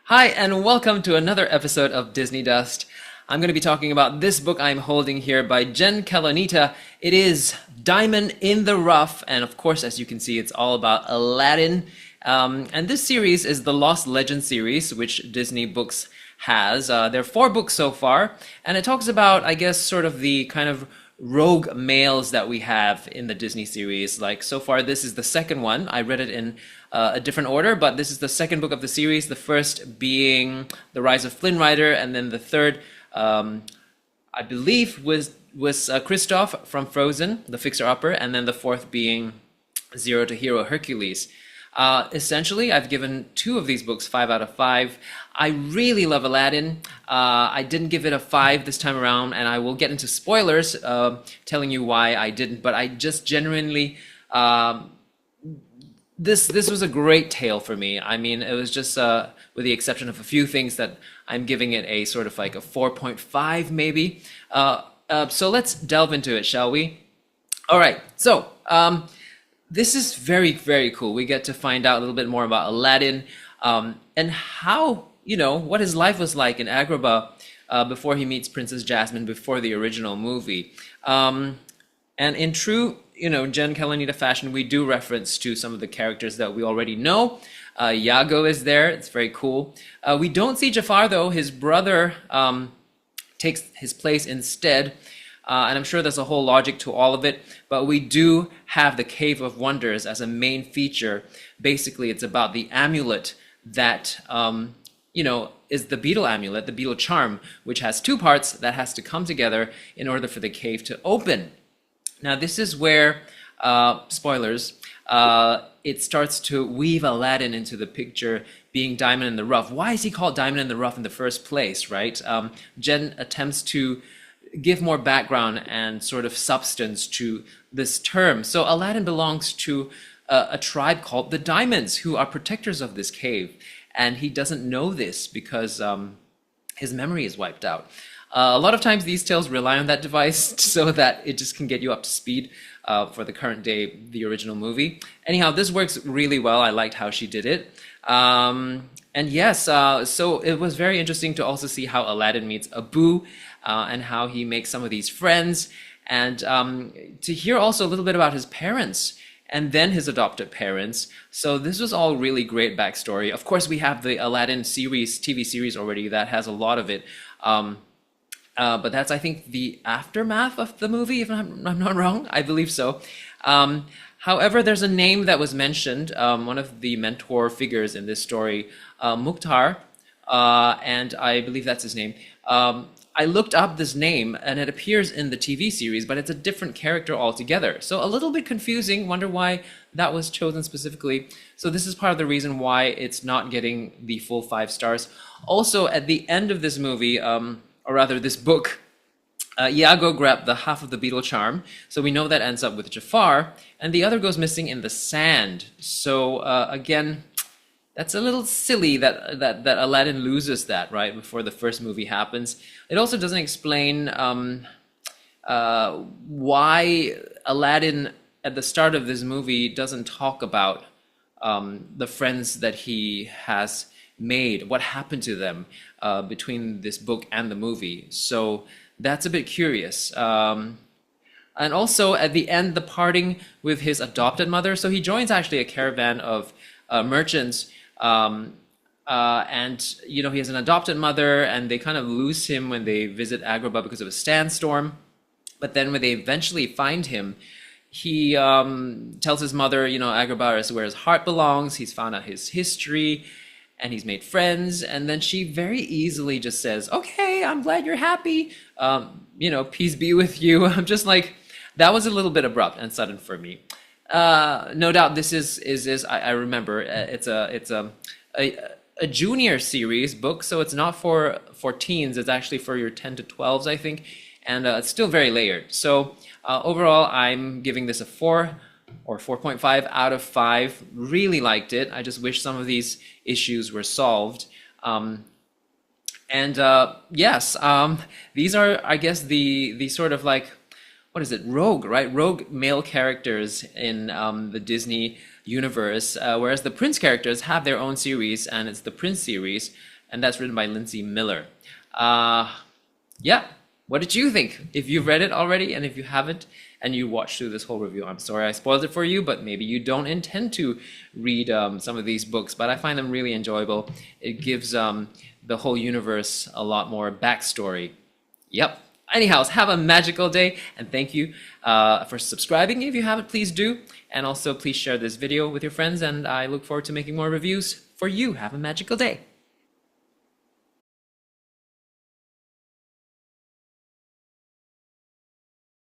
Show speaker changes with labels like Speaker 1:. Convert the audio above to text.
Speaker 1: Hi, and welcome to another episode of Disney Dust. I'm going to be talking about this book I'm holding here by Jen Kalonita. It is Diamond in the Rough, and of course, as you can see, it's all about Aladdin. And this series is the Lost Legend series, which Disney Books has. There are 4 books so far, and it talks about, I guess, sort of the kind of rogue males that we have in the Disney series. Like, so far, this is the second one. I read it in a different order, but this is the second book of the series, the first being The Rise of Flynn Rider, and then the third, I believe, was Kristoff from Frozen, the fixer-upper, and then the fourth being Zero to Hero Hercules. Essentially, I've given 2 of these books 5 out of 5. I really love Aladdin. I didn't give it a 5 this time around, and I will get into spoilers telling you why I didn't, but I just genuinely... This was a great tale for me. I mean, it was just, with the exception of a few things, that I'm giving it a sort of like a 4.5 maybe. So let's delve into it, shall we? All right, so this is very, very cool. We get to find out a little bit more about Aladdin and how, what his life was like in Agrabah before he meets Princess Jasmine, before the original movie. And in true Jen Kalonita fashion, we do reference to some of the characters that we already know. Iago is there. It's very cool. We don't see Jafar, though. His brother takes his place instead. And I'm sure there's a whole logic to all of it. But we do have the Cave of Wonders as a main feature. Basically, it's about the amulet that, is the beetle amulet, the beetle charm, which has 2 parts that has to come together in order for the cave to open. Now, this is where, spoilers, it starts to weave Aladdin into the picture, being Diamond in the Rough. Why is he called Diamond in the Rough in the first place, right? Jen attempts to give more background and sort of substance to this term. So Aladdin belongs to a tribe called the Diamonds, who are protectors of this cave. And he doesn't know this because his memory is wiped out. A lot of times these tales rely on that device so that it just can get you up to speed for the current day, the original movie. Anyhow, this works really well. I liked how she did it. And yes, so it was very interesting to also see how Aladdin meets Abu and how he makes some of these friends. And to hear also a little bit about his parents and then his adopted parents. So this was all really great backstory. Of course, we have the Aladdin series, TV series already that has a lot of it. But that's, I think, the aftermath of the movie, if I'm not wrong. I believe so. However, there's a name that was mentioned, one of the mentor figures in this story, Mukhtar, and I believe that's his name. I looked up this name, and it appears in the TV series, but it's a different character altogether. So a little bit confusing, wonder why that was chosen specifically. So this is part of the reason why it's not getting the full 5 stars. Also, at the end of this movie, or rather this book, Iago grabbed the half of the beetle charm, so we know that ends up with Jafar, and the other goes missing in the sand. So again, that's a little silly that Aladdin loses that right before the first movie happens. It also doesn't explain why Aladdin at the start of this movie doesn't talk about the friends that he has made, what happened to them between this book and the movie. So that's a bit curious. And also at the end, the parting with his adopted mother. So he joins actually a caravan of merchants, and he has an adopted mother, and they kind of lose him when they visit Agrabah because of a sandstorm. But then when they eventually find him, he tells his mother, Agrabah is where his heart belongs. He's found out his history, and he's made friends. And then she very easily just says, okay, I'm glad you're happy. Peace be with you. I'm just like, that was a little bit abrupt and sudden for me. No doubt this is I remember, it's a junior series book, so it's not for teens. It's actually for your 10 to 12s, I think. And it's still very layered. So overall, I'm giving this a 4 or 4.5 out of 5. Really liked it. I just wish some of these issues were solved. Yes, these are, I guess, the sort of like, what is it, rogue, right? Rogue male characters in the Disney universe, whereas the Prince characters have their own series, and it's the Prince series. and that's written by Lindsay Miller. Yeah, what did you think? If you've read it already, and if you haven't, and you watched through this whole review, I'm sorry I spoiled it for you, but maybe you don't intend to read some of these books, but I find them really enjoyable. It gives the whole universe a lot more backstory. Yep. Anyhow, have a magical day, and thank you for subscribing. If you haven't, please do. And also, please share this video with your friends, and I look forward to making more reviews for you. Have a magical day.